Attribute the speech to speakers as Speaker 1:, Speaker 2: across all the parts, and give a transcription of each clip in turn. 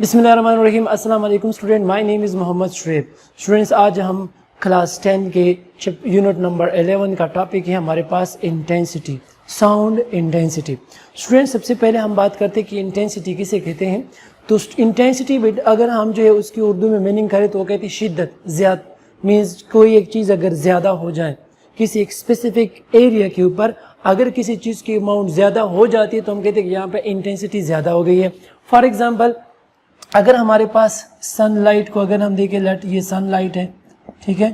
Speaker 1: बिस्मिल्लाहिर्रहमानिर्रहीम। अस्सलाम वालेकुम student, my name is Mohammad Shoaib. Students, आज हम क्लास 10 के यूनिट नंबर 11 का टॉपिक है हमारे पास इंटेंसिटी, साउंड इंटेंसिटी। स्टूडेंट, सबसे पहले हम बात करते हैं कि इंटेंसिटी किसे कहते हैं। तो इंटेंसिटी अगर हम जो है उसकी उर्दू में मीनिंग करें तो वो कहती है शिद्दत, ज़्यादा। मीन्स कोई एक चीज़ अगर ज़्यादा हो जाए किसी एक स्पेसिफिक एरिया के ऊपर, अगर किसी चीज़ की अमाउंट ज़्यादा हो जाती है तो हम कहते हैं कि यहाँ पे इंटेंसिटी ज़्यादा हो गई है। फॉर एग्जांपल, अगर हमारे पास सनलाइट को अगर हम देखें, लेट ये सनलाइट है, ठीक है,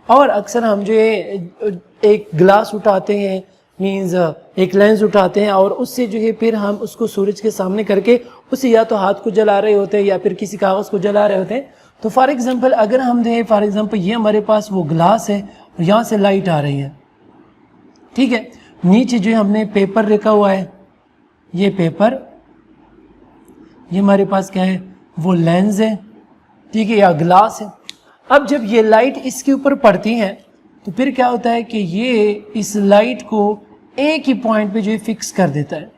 Speaker 1: और अक्सर हम जो है एक ग्लास उठाते हैं, मीन्स एक लेंस उठाते हैं और उससे जो है फिर हम उसको सूरज के सामने करके उससे या तो हाथ को जला रहे होते हैं या फिर किसी कागज़ को जला रहे होते हैं। तो फॉर एग्जांपल अगर हम देखें, फॉर एग्जांपल ये हमारे पास वो ग्लास है और यहाँ से लाइट आ रही है, ठीक है, नीचे जो है हमने पेपर रखा हुआ है, ये पेपर, ये हमारे पास क्या है, वो लेंस है, ठीक है, या ग्लास है। अब जब ये लाइट इसके ऊपर पड़ती है तो फिर क्या होता है कि ये इस लाइट को एक ही पॉइंट पे जो है फिक्स कर देता है,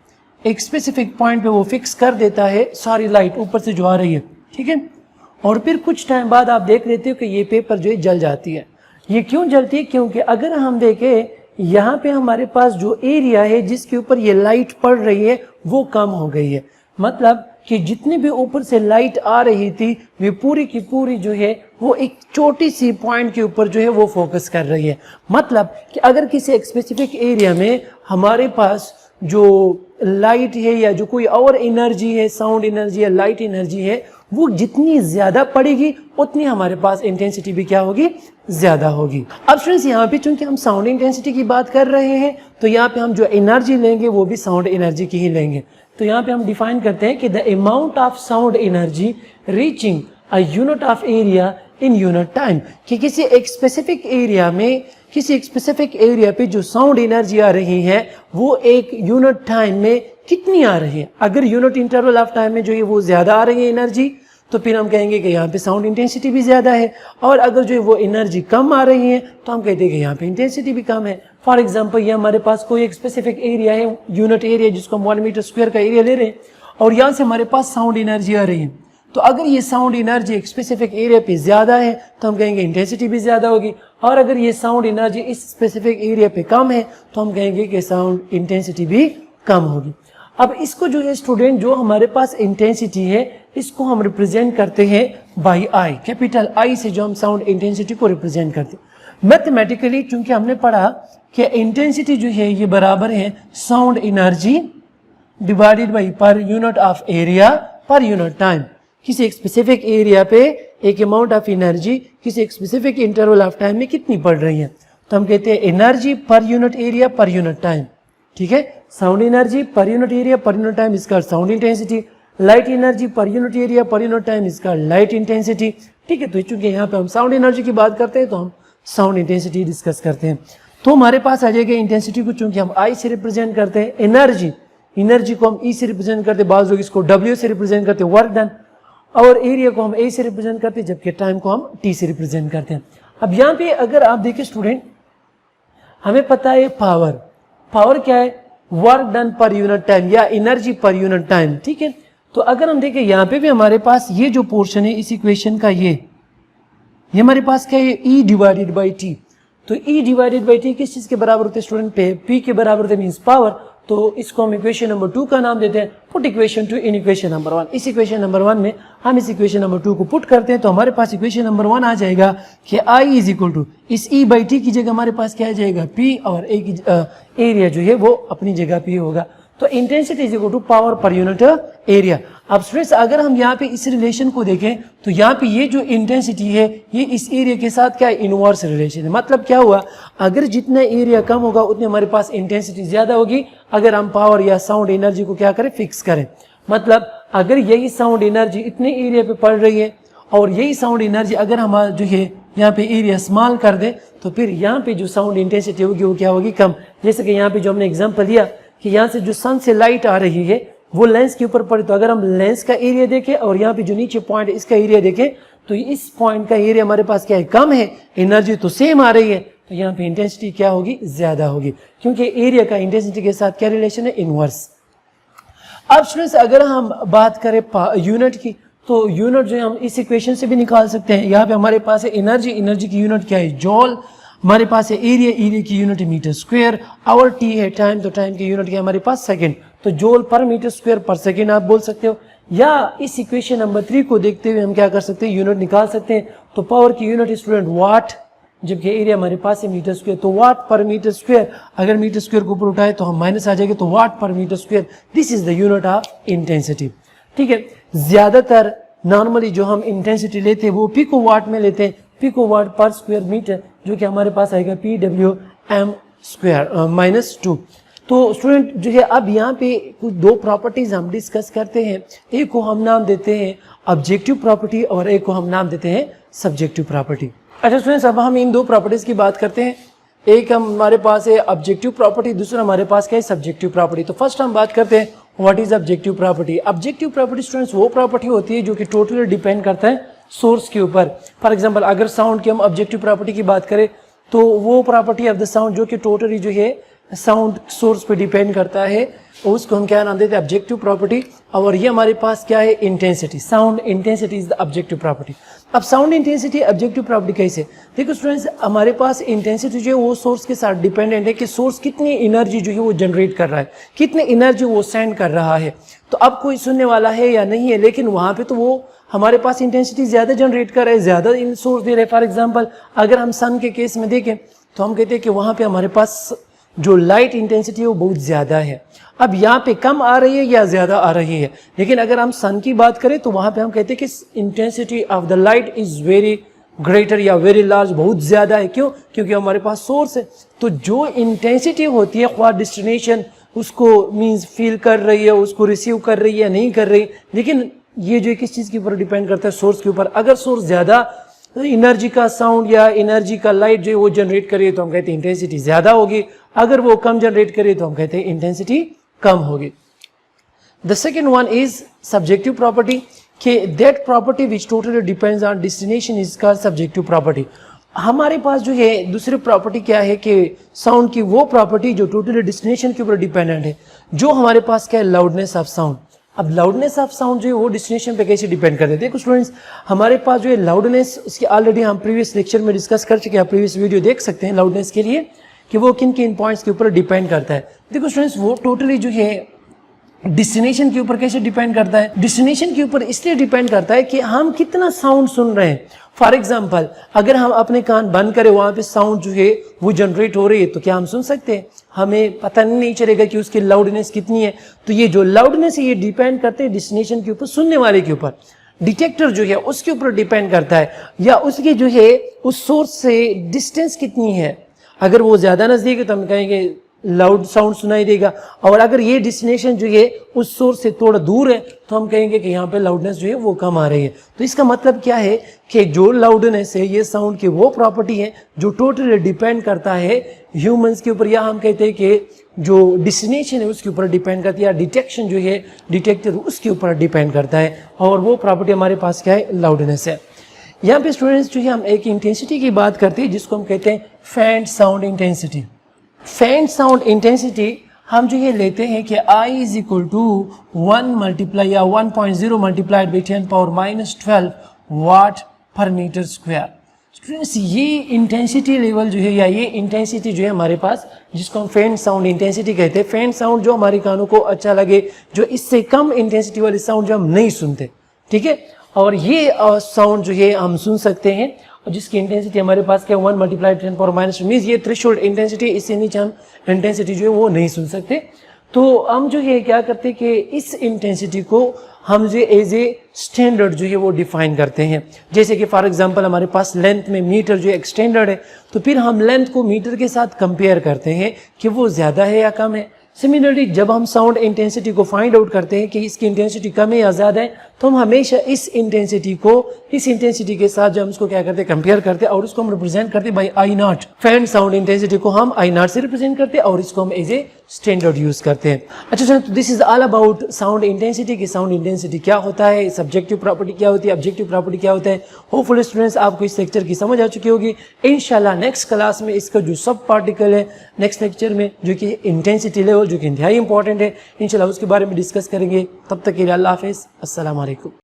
Speaker 1: एक स्पेसिफिक पॉइंट पे वो फिक्स कर देता है सारी लाइट ऊपर से जो आ रही है, ठीक है। और फिर कुछ टाइम बाद आप देख लेते हो कि ये पेपर जो है जल जाती है। ये क्यों जलती है? क्योंकि अगर हम देखें यहाँ पे हमारे पास जो एरिया है जिसके ऊपर ये लाइट पड़ रही है वो कम हो गई है। मतलब कि जितनी भी ऊपर से लाइट आ रही थी वे पूरी की पूरी जो है वो एक छोटी सी पॉइंट के ऊपर जो है वो फोकस कर रही है। मतलब कि अगर किसी एक स्पेसिफिक एरिया में हमारे पास जो लाइट है या जो कोई और एनर्जी है, साउंड एनर्जी या लाइट एनर्जी है, वो जितनी ज़्यादा पड़ेगी उतनी हमारे पास इंटेंसिटी भी क्या होगी, ज़्यादा होगी। अब स्टूडेंट्स, यहाँ पे चूंकि हम साउंड इंटेंसिटी की बात कर रहे हैं तो यहाँ पे हम जो एनर्जी लेंगे वो भी साउंड एनर्जी की ही लेंगे। तो यहाँ पे हम डिफाइन करते हैं कि the amount of sound energy reaching a unit of area in unit time, कि किसी एक स्पेसिफिक एरिया में, किसी एक स्पेसिफिक एरिया पे जो साउंड एनर्जी आ रही है वो एक यूनिट टाइम में कितनी आ रही है। अगर यूनिट इंटरवल ऑफ टाइम में जो है वो ज़्यादा आ रही है एनर्जी तो फिर हम कहेंगे कि यहाँ पे साउंड इंटेंसिटी भी ज़्यादा है, और अगर जो है वो एनर्जी कम आ रही है तो हम कहते हैं कि यहाँ पे इंटेंसिटी भी कम है। फॉर एग्जांपल, ये हमारे पास कोई एक स्पेसिफिक एरिया है, यूनिट एरिया जिसको हम 1 मीटर स्क्वायर का एरिया ले रहे हैं, और यहाँ से हमारे पास साउंड एनर्जी आ रही है। तो अगर ये साउंड एनर्जी एक स्पेसिफिक एरिया पे ज़्यादा है तो हम कहेंगे इंटेंसिटी भी ज़्यादा होगी, और अगर ये साउंड एनर्जी इस स्पेसिफिक एरिया पे कम है तो हम कहेंगे कि साउंड इंटेंसिटी भी कम होगी। अब इसको जो है स्टूडेंट, जो हमारे पास इंटेंसिटी है इसको हम रिप्रेजेंट करते हैं बाई आई, कैपिटल आई से जो हम साउंड इंटेंसिटी को रिप्रेजेंट करते हैं। मैथमेटिकली चूंकि हमने पढ़ा कि इंटेंसिटी जो है ये बराबर है sound energy divided by per unit of area per unit time. किसी एक स्पेसिफिक एरिया पे एक अमाउंट ऑफ एनर्जी किसी एक स्पेसिफिक इंटरवल ऑफ टाइम में कितनी पड़ रही है तो हम कहते हैं energy per unit area per unit time, ठीक है। Sound energy per unit area per unit time इसका sound intensity, light energy per unit area per unit time इसका लाइट इंटेंसिटी, ठीक है। तो चूंकि यहाँ पे हम साउंड एनर्जी की बात करते हैं तो हम साउंड इंटेंसिटी डिस्कस करते हैं। तो हमारे पास आ जाएगा इंटेंसिटी को चूंकि हम आई से रिप्रेजेंट करते हैं, एनर्जी को हम ई से रिप्रेजेंट करते हैं, बाज़ लोग इसको डब्ल्यू से रिप्रेजेंट करते हैं, वर्क डन, और एरिया को हम ए से रिप्रेजेंट करते हैं, जबकि टाइम को हम टी से रिप्रेजेंट करते हैं। अब यहाँ पे अगर आप देखें स्टूडेंट, हमें पता है पावर क्या है, वर्क डन पर यूनिट टाइम या एनर्जी पर यूनिट टाइम, ठीक है। तो अगर हम देखें यहाँ पे भी हमारे पास ये जो पोर्शन है इस इक्वेशन का, ये हमारे पास क्या है, ई डिवाइडेड बाई टी। तो ई डिवाइडेड बाई टी किस चीज के बराबर होते हैं स्टूडेंट, पे पी के बराबर होते हैं, मींस पावर। तो इसको हम इक्वेशन नंबर 2 का नाम देते हैं, put equation 2 in equation number 1। इस इक्वेशन नंबर 1 में हम इस इक्वेशन नंबर 2 को पुट करते हैं तो हमारे पास इक्वेशन नंबर 1 आ जाएगा कि आई इज इक्वल टू, इस ई बाई टी की जगह हमारे पास क्या आ जाएगा, पी, और ए की एरिया जो है वो अपनी जगह पे होगा। तो intensity is equal to power per unit area. अब स्टूडेंट्स, अगर हम यहाँ पे इस रिलेशन को देखें तो यहाँ पे ये जो इंटेंसिटी है ये इस एरिया के साथ क्या है, इनवर्स रिलेशन है। मतलब क्या हुआ, अगर जितना एरिया कम होगा उतने हमारे पास इंटेंसिटी ज्यादा होगी अगर हम पावर या साउंड एनर्जी को क्या करें, फिक्स करें। मतलब अगर यही साउंड एनर्जी इतने एरिया पे पड़ रही है और यही साउंड एनर्जी अगर हम जो है यहाँ पे एरिया स्मॉल कर दे तो फिर यहाँ पे जो साउंड इंटेंसिटी होगी वो क्या होगी, कम। जैसे कि यहाँ पे जो हमने एग्जाम्पल दिया कि यहाँ से जो सन से लाइट आ रही है वो लेंस के ऊपर पड़े, तो अगर हम लेंस का एरिया देखें और यहाँ पे जो नीचे पॉइंट है इसका एरिया देखें तो इस पॉइंट का एरिया हमारे पास क्या है, कम है, एनर्जी तो सेम आ रही है, तो यहाँ पे इंटेंसिटी क्या होगी, ज्यादा होगी, क्योंकि एरिया का इंटेंसिटी के साथ क्या रिलेशन है, इनवर्स। अब स्टूडेंट्स, अगर हम बात करें यूनिट की तो यूनिट जो है हम इस इक्वेशन से भी निकाल सकते हैं। यहाँ पे हमारे पास है एनर्जी, एनर्जी की यूनिट क्या है, जॉल। हमारे पास है एरिया, एरिया की यूनिट है मीटर स्क्वायर। आवर टी है टाइम, तो टाइम की यूनिट क्या है हमारे पास, सेकंड। तो जॉल पर मीटर स्क्वायर पर सेकंड आप बोल सकते हो। या इस इक्वेशन नंबर 3 को देखते हुए हम क्या कर सकते हैं, यूनिट निकाल सकते हैं। तो पावर की यूनिट स्टूडेंट वाट, जबकि एरिया हमारे पास है मीटर स्क्वायर। तो वाट पर मीटर स्क्वायर, अगर मीटर स्क्वायर को ऊपर उठाए तो हम माइनस आ जाएगा, तो watt per metre square, this is the unit of intensity. ठीक है, ज्यादातर नॉर्मली जो हम इंटेंसिटी लेते हैं वो पिको वाट में लेते हैं, पिको वाट पर स्क्वायर मीटर, जो कि हमारे पास आएगा PWM स्क्वायर -2। तो स्टूडेंट जो है अब यहाँ पे कुछ दो प्रॉपर्टीज हम डिस्कस करते हैं। एक को हम नाम देते हैं ऑब्जेक्टिव प्रॉपर्टी और एक को हम नाम देते हैं सब्जेक्टिव प्रॉपर्टी। अच्छा स्टूडेंट्स, अब हम इन दो प्रॉपर्टीज की बात करते हैं। एक हमारे पास है ऑब्जेक्टिव प्रॉपर्टी, दूसरा हमारे पास क्या है, सब्जेक्टिव प्रॉपर्टी। तो फर्स्ट हम बात करते हैं what is objective property. Objective property students वो प्रॉपर्टी होती है जो कि टोटली डिपेंड करता है सोर्स के ऊपर। फॉर एग्जांपल अगर साउंड की हम ऑब्जेक्टिव प्रॉपर्टी की बात करें तो वो प्रॉपर्टी ऑफ द साउंड जो कि टोटली जो है साउंड सोर्स पे डिपेंड करता है, उसको हम क्या नाम देते हैं, ऑब्जेक्टिव प्रॉपर्टी। और ये हमारे पास क्या है, intensity, sound intensity is the objective property. अब साउंड इंटेंसिटी ऑब्जेक्टिव प्रॉपर्टी कैसे, देखो स्टूडेंट्स हमारे पास इंटेंसिटी जो है वो सोर्स के साथ डिपेंडेंट है कि सोर्स कितनी एनर्जी जो है वो जनरेट कर रहा है, कितनी एनर्जी वो सेंड कर रहा है। तो अब कोई सुनने वाला है या नहीं है, लेकिन वहां पे तो वो हमारे पास इंटेंसिटी ज्यादा जनरेट कर रहा है, ज्यादा इन सोर्स दे रहे हैं। फॉर एग्जाम्पल अगर हम सन के केस में देखें तो हम कहते हैं कि वहां पे हमारे पास जो लाइट इंटेंसिटी है वो बहुत ज्यादा है। अब यहाँ पे कम आ रही है या ज्यादा आ रही है, लेकिन अगर हम सन की बात करें तो वहां पे हम कहते हैं कि intensity of the light is very greater या वेरी लार्ज, बहुत ज्यादा है। क्यों, क्योंकि हमारे पास सोर्स है। तो जो इंटेंसिटी होती है ख्वाह डेस्टिनेशन उसको मीन्स फील कर रही है, उसको रिसीव कर रही है, नहीं कर रही, लेकिन ये जो किस चीज के ऊपर डिपेंड करता है, सोर्स के ऊपर। अगर सोर्स ज्यादा एनर्जी का साउंड या एनर्जी का लाइट जो है वो जनरेट करे तो हम कहते हैं इंटेंसिटी ज्यादा होगी, अगर वो कम जनरेट करे तो हम कहते हैं इंटेंसिटी कम होगी। The second one is subjective property, कि that property which totally depends on destination is called subjective property. हमारे पास जो है दूसरी प्रॉपर्टी क्या है कि साउंड की वो प्रॉपर्टी जो टोटली डेस्टिनेशन के ऊपर डिपेंडेंट है, जो हमारे पास क्या है, लाउडनेस ऑफ साउंड। अब लाउडनेस ऑफ साउंड जो है वो डेस्टिनेशन पे कैसे डिपेंड करते हैं, देखो स्टूडेंट्स हमारे पास जो है लाउडनेस, उसकी ऑलरेडी हम प्रीवियस लेक्चर में डिस्कस कर चुके हैं, प्रीवियस वीडियो देख सकते हैं लाउडनेस के लिए कि वो किन किन पॉइंट्स के ऊपर डिपेंड करता है। देखो स्टूडेंट्स वो टोटली जो है डेस्टिनेशन के ऊपर कैसे डिपेंड करता है, डेस्टिनेशन के ऊपर इसलिए डिपेंड करता है कि हम कितना साउंड सुन रहे हैं। फॉर एग्जाम्पल अगर हम अपने कान बंद करें, वहां पे साउंड जो है वो जनरेट हो रही है, तो क्या हम सुन सकते हैं, हमें पता नहीं चलेगा कि उसकी लाउडनेस कितनी है। तो ये जो लाउडनेस है ये डिपेंड करते हैं डेस्टिनेशन के ऊपर, सुनने वाले के ऊपर। डिटेक्टर जो है उसके ऊपर डिपेंड करता है, या उसकी जो है उस सोर्स से डिस्टेंस कितनी है। अगर वो ज्यादा नजदीक है तो हम कहेंगे लाउड साउंड सुनाई देगा, और अगर ये डेस्टिनेशन जो है उस सोर्स से थोड़ा दूर है तो हम कहेंगे कि यहाँ पे लाउडनेस जो है वो कम आ रही है। तो इसका मतलब क्या है कि जो लाउडनेस है ये साउंड की वो प्रॉपर्टी है जो टोटली डिपेंड करता है ह्यूमंस के ऊपर, या हम कहते हैं कि जो डेस्टिनेशन है उसके ऊपर डिपेंड करती है, या डिटेक्शन जो है डिटेक्टर उसके ऊपर डिपेंड करता है, और वो प्रॉपर्टी हमारे पास क्या है, लाउडनेस है। यहाँ पे स्टूडेंट्स जो है हम एक इंटेंसिटी की बात करते हैं जिसको हम कहते हैं faint sound intensity. Faint sound intensity हम जो ये लेते हैं कि I is equal to 1 multiply या 1.0 multiplied by 10⁻⁻12 watt per metre square. Students ये इंटेंसिटी लेवल जो है या ये इंटेंसिटी जो है हमारे पास, जिसको हम फेंट साउंड इंटेंसिटी कहते हैं, फेंट साउंड जो हमारे कानों को अच्छा लगे, जो इससे कम इंटेंसिटी वाले साउंड जो हम नहीं सुनते, ठीक है। और ये साउंड जो है हम सुन सकते हैं, और जिसकी इंटेंसिटी हमारे पास क्या 1 मल्टीप्लाई 10⁻⁻⁻, मींस ये थ्रेशोल्ड इंटेंसिटी, इससे नीचे हम इंटेंसिटी जो है वो नहीं सुन सकते। तो हम जो है क्या करते हैं कि इस इंटेंसिटी को हम जो एज ए स्टैंडर्ड जो है वो डिफाइन करते हैं। जैसे कि फॉर एग्जांपल हमारे पास लेंथ में मीटर जो एक स्टैंडर्ड है, तो फिर हम लेंथ को मीटर के साथ कंपेयर करते हैं कि वो ज्यादा है या कम है। सिमिलरली जब हम साउंड इंटेंसिटी को फाइंड आउट करते हैं कि इसकी इंटेंसिटी कम है या ज्यादा है, तो हम हमेशा इस इंटेंसिटी के साथ जो हम इसको क्या करते हैं, कंपेयर करते हैं, और उसको हम रिप्रेजेंट करते हैं बाई I0। फेंट साउंड इंटेंसिटी को हम I0 से रिप्रेजेंट करते हैं और इसको हम एज ए स्टैंडर्ड यूज करते हैं। अच्छा, तो this is all about sound intensity की साउंड इंटेंसिटी क्या होता है, सब्जेक्टिव प्रॉपर्टी क्या होती है, ऑब्जेक्टिव प्रॉपर्टी क्या होता है। होपफुली स्टूडेंट्स आपको इस लेक्चर की समझ आ चुकी होगी। इंशाल्लाह नेक्स्ट क्लास में इसका जो सब पार्टिकल है नेक्स्ट लेक्चर में, जो कि इंटेंसिटी लेवल, जो कि इंतहाई इंपॉर्टेंट है, इंशाल्लाह उसके बारे में डिस्कस करेंगे। तब तक के लिए अल्लाह हाफिज़, अस्सलाम वालेकुम।